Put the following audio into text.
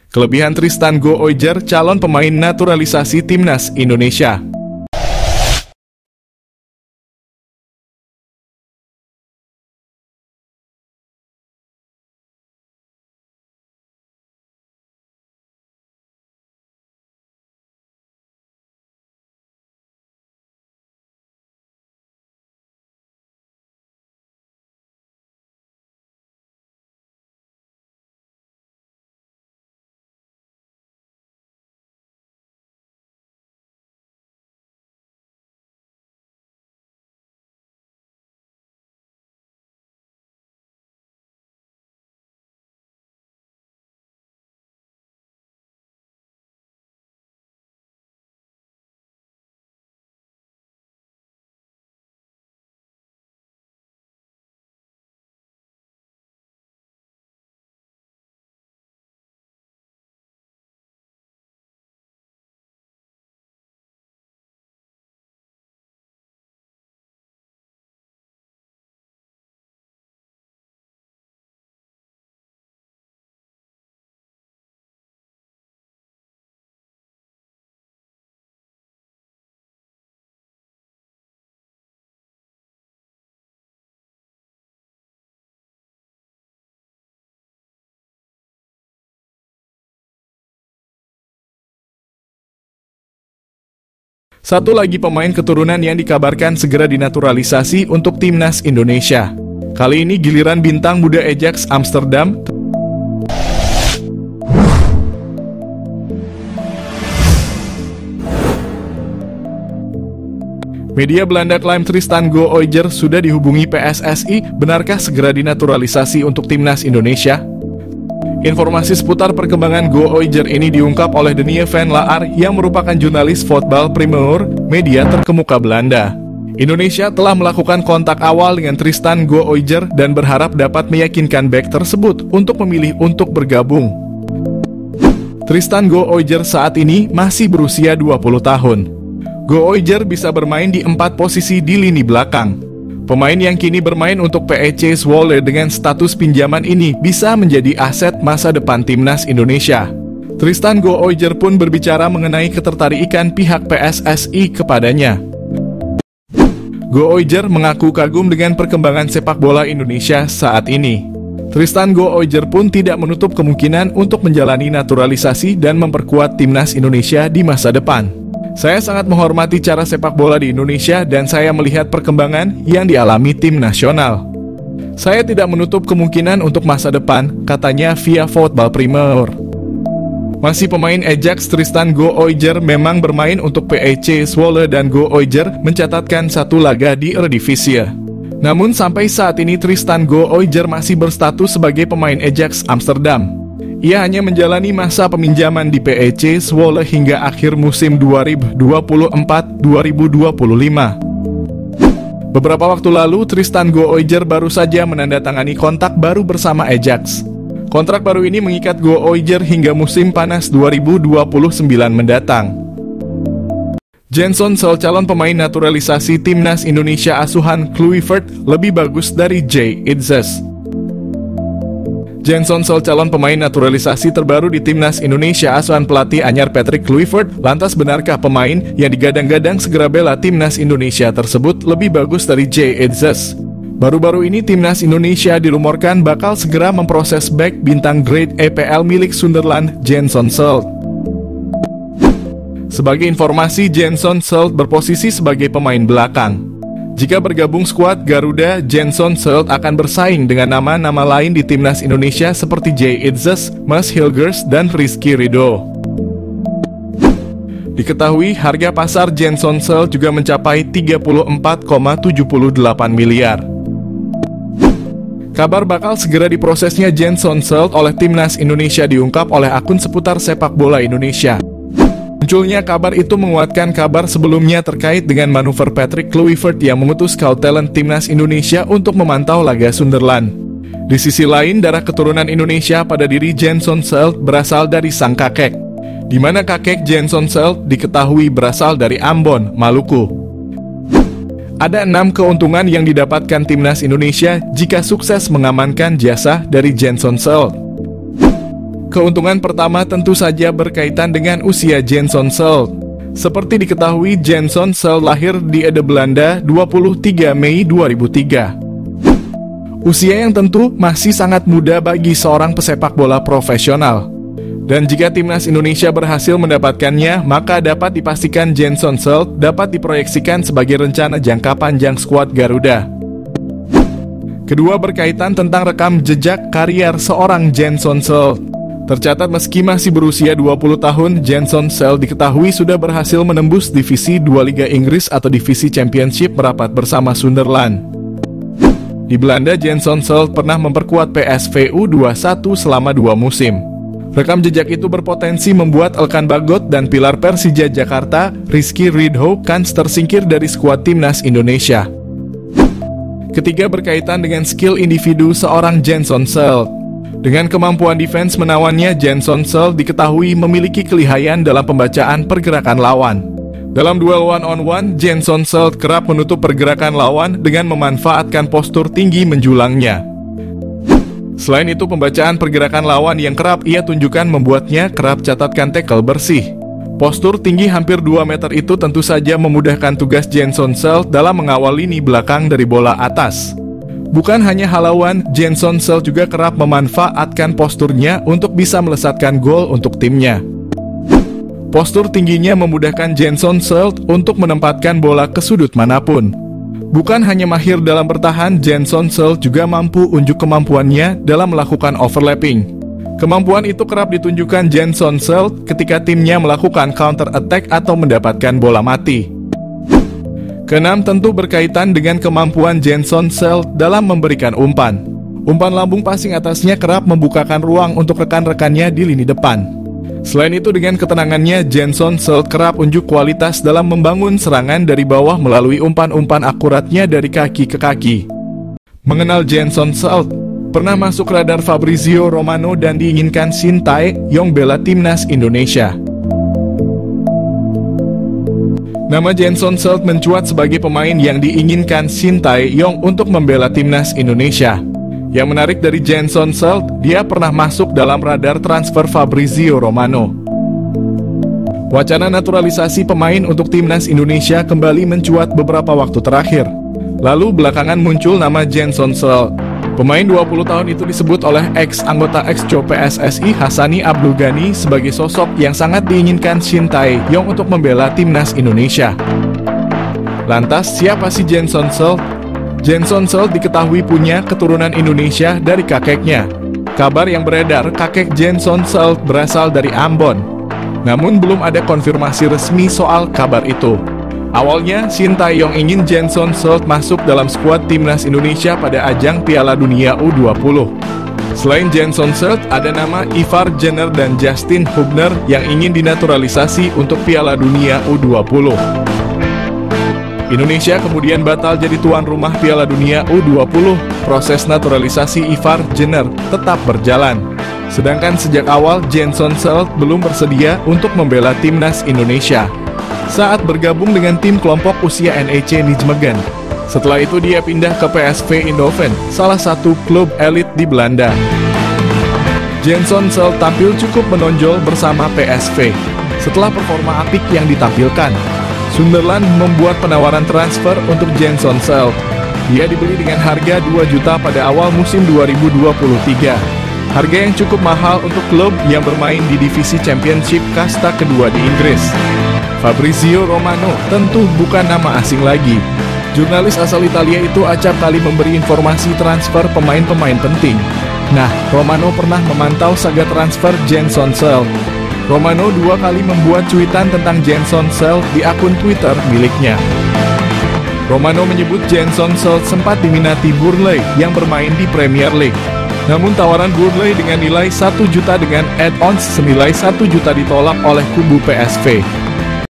Kelebihan Tristan Go-Oijer, calon pemain naturalisasi timnas Indonesia. Satu lagi pemain keturunan yang dikabarkan segera dinaturalisasi untuk timnas Indonesia. Kali ini giliran bintang muda Ajax Amsterdam. Media Belanda klaim Tristan Go-Oijer sudah dihubungi PSSI, benarkah segera dinaturalisasi untuk timnas Indonesia? Informasi seputar perkembangan Go-Oijer ini diungkap oleh De Nieuwe Van Laar yang merupakan jurnalis Voetbal Primeur, media terkemuka Belanda. Indonesia telah melakukan kontak awal dengan Tristan Go-Oijer dan berharap dapat meyakinkan bek tersebut untuk memilih untuk bergabung. Tristan Go-Oijer saat ini masih berusia 20 tahun. Go-Oijer bisa bermain di 4 posisi di lini belakang. Pemain yang kini bermain untuk PEC Zwolle dengan status pinjaman ini bisa menjadi aset masa depan timnas Indonesia. Tristan Go-Oijer pun berbicara mengenai ketertarikan pihak PSSI kepadanya. Go-Oijer mengaku kagum dengan perkembangan sepak bola Indonesia saat ini. Tristan Go-Oijer pun tidak menutup kemungkinan untuk menjalani naturalisasi dan memperkuat timnas Indonesia di masa depan. Saya sangat menghormati cara sepak bola di Indonesia dan saya melihat perkembangan yang dialami tim nasional. Saya tidak menutup kemungkinan untuk masa depan, katanya via Voetbal Primeur. Masih pemain Ajax, Tristan Go-Oijer memang bermain untuk PEC Zwolle dan Go-Oijer mencatatkan 1 laga di Eredivisie. Namun sampai saat ini Tristan Go-Oijer masih berstatus sebagai pemain Ajax Amsterdam. Ia hanya menjalani masa peminjaman di PEC Zwolle hingga akhir musim 2024-2025. Beberapa waktu lalu, Tristan Go-Oijer baru saja menandatangani kontrak baru bersama Ajax. Kontrak baru ini mengikat Go-Oijer hingga musim panas 2029 mendatang. Jenson Sel, calon pemain naturalisasi timnas Indonesia asuhan Kluivert, lebih bagus dari Jay Itzes. Jenson Sel, calon pemain naturalisasi terbaru di timnas Indonesia asuhan pelatih anyar Patrick Kluivert. Lantas benarkah pemain yang digadang-gadang segera bela timnas Indonesia tersebut lebih bagus dari Jay Itzes? Baru-baru ini timnas Indonesia dirumorkan bakal segera memproses bek bintang grade EPL milik Sunderland, Jenson Sel. Sebagai informasi, Jenson Sel berposisi sebagai pemain belakang. Jika bergabung skuad Garuda, Jenson Sel akan bersaing dengan nama-nama lain di timnas Indonesia seperti Jay Itzes, Mas Hilgers, dan Rizky Ridho. Diketahui harga pasar Jenson Sel juga mencapai 34,78 miliar. Kabar bakal segera diprosesnya Jenson Sel oleh timnas Indonesia diungkap oleh akun seputar sepak bola Indonesia. Munculnya kabar itu menguatkan kabar sebelumnya terkait dengan manuver Patrick Kluivert yang mengutus scout talent timnas Indonesia untuk memantau laga Sunderland. Di sisi lain, darah keturunan Indonesia pada diri Jenson Sel berasal dari sang kakek, di mana kakek Jenson Sel diketahui berasal dari Ambon, Maluku. Ada 6 keuntungan yang didapatkan timnas Indonesia jika sukses mengamankan jasa dari Jenson Sel. Keuntungan pertama tentu saja berkaitan dengan usia JensonSelt. Seperti diketahui, JensonSelt lahir di Ede, Belanda, 23 Mei 2003. Usia yang tentu masih sangat muda bagi seorang pesepak bola profesional. Dan jika timnas Indonesia berhasil mendapatkannya, maka dapat dipastikan JensonSelt dapat diproyeksikan sebagai rencana jangka panjang skuad Garuda. Kedua berkaitan tentang rekam jejak karier seorang JensonSelt. Tercatat meski masih berusia 20 tahun, JensonSelt diketahui sudah berhasil menembus divisi 2 Liga Inggris atau divisi Championship merapat bersama Sunderland. Di Belanda, JensonSelt pernah memperkuat PSV U21 selama 2 musim. Rekam jejak itu berpotensi membuat Elkan Bagot dan pilar Persija Jakarta, Rizky Ridho, kans tersingkir dari skuad timnas Indonesia. Ketiga berkaitan dengan skill individu seorang JensonSelt. Dengan kemampuan defense menawannya, JensonSelt diketahui memiliki kelihayan dalam pembacaan pergerakan lawan. Dalam duel one-on-one, JensonSelt kerap menutup pergerakan lawan dengan memanfaatkan postur tinggi menjulangnya. Selain itu, pembacaan pergerakan lawan yang kerap ia tunjukkan membuatnya kerap catatkan tackle bersih. Postur tinggi hampir 2 meter itu tentu saja memudahkan tugas JensonSelt dalam mengawal lini belakang dari bola atas. Bukan hanya halawan, JensonSelt juga kerap memanfaatkan posturnya untuk bisa melesatkan gol untuk timnya. Postur tingginya memudahkan JensonSelt untuk menempatkan bola ke sudut manapun. Bukan hanya mahir dalam bertahan, JensonSelt juga mampu unjuk kemampuannya dalam melakukan overlapping. Kemampuan itu kerap ditunjukkan JensonSelt ketika timnya melakukan counter attack atau mendapatkan bola mati. Keenam tentu berkaitan dengan kemampuan JensonSelt dalam memberikan umpan. Umpan lambung passing atasnya kerap membukakan ruang untuk rekan-rekannya di lini depan. Selain itu, dengan ketenangannya, JensonSelt kerap unjuk kualitas dalam membangun serangan dari bawah melalui umpan-umpan akuratnya dari kaki ke kaki. Mengenal JensonSelt, pernah masuk radar Fabrizio Romano dan diinginkan Shin Tae-yong bela timnas Indonesia. Nama JensonSelt mencuat sebagai pemain yang diinginkan Shin Tae-yong untuk membela timnas Indonesia. Yang menarik dari JensonSelt, dia pernah masuk dalam radar transfer Fabrizio Romano. Wacana naturalisasi pemain untuk timnas Indonesia kembali mencuat beberapa waktu terakhir. Lalu belakangan muncul nama JensonSelt. Pemain 20 tahun itu disebut oleh ex-anggota ex-co PSSI Hassani Abdul Ghani sebagai sosok yang sangat diinginkan Shin Tae-yong untuk membela timnas Indonesia. Lantas, siapa sih JensonSelt? JensonSelt diketahui punya keturunan Indonesia dari kakeknya. Kabar yang beredar, kakek JensonSelt berasal dari Ambon. Namun belum ada konfirmasi resmi soal kabar itu. Awalnya, Shin Tae-yong ingin JensonSelt masuk dalam skuad timnas Indonesia pada ajang Piala Dunia U20. Selain JensonSelt, ada nama Ivar Jenner dan Justin Hubner yang ingin dinaturalisasi untuk Piala Dunia U20. Indonesia kemudian batal jadi tuan rumah Piala Dunia U20. Proses naturalisasi Ivar Jenner tetap berjalan. Sedangkan sejak awal JensonSelt belum bersedia untuk membela timnas Indonesia saat bergabung dengan tim kelompok usia NEC Nijmegen. Setelah itu dia pindah ke PSV Eindhoven, salah satu klub elit di Belanda. JensonSelt tampil cukup menonjol bersama PSV. Setelah performa apik yang ditampilkan, Sunderland membuat penawaran transfer untuk JensonSelt. Dia dibeli dengan harga 2 juta pada awal musim 2023. Harga yang cukup mahal untuk klub yang bermain di divisi Championship kasta kedua di Inggris. Fabrizio Romano tentu bukan nama asing lagi. Jurnalis asal Italia itu acap kali memberi informasi transfer pemain-pemain penting. Nah, Romano pernah memantau saga transfer JensonSelt. Romano 2 kali membuat cuitan tentang JensonSelt di akun Twitter miliknya. Romano menyebut JensonSelt sempat diminati Burnley yang bermain di Premier League. Namun tawaran Burnley dengan nilai 1 juta dengan add-ons senilai 1 juta ditolak oleh kubu PSV.